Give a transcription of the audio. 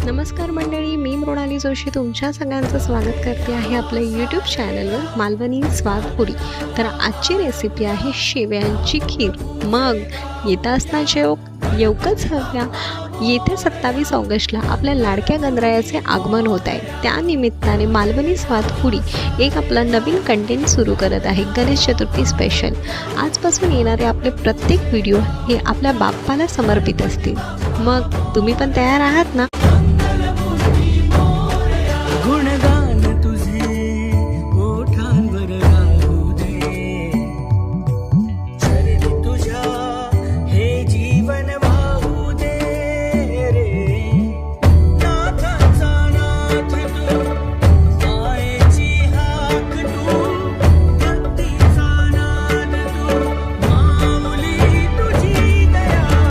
नमस्कार मंडळी, मी मृणाली जोशी तुमच्या सगळ्यांचं स्वागत करते आहे आपल्या यूट्यूब चॅनलवर मालवणी स्वादपुरी। तर आजची रेसिपी आहे शेवयांची खीर। मग येता असताना येऊकच हव्या। येत्या 27 ऑगस्टला आपल्या लाडक्या गणरायाचे आगमन होत आहे। त्या निमित्ताने मालवणी स्वादपुरी एक आपला नवीन कंटेंट सुरू करत आहे, गणेश चतुर्थी स्पेशल। आजपासून येणारे आपले प्रत्येक व्हिडिओ हे आपल्या बाप्पाला समर्पित असतील। मग तुम्ही पण तयार आहात ना?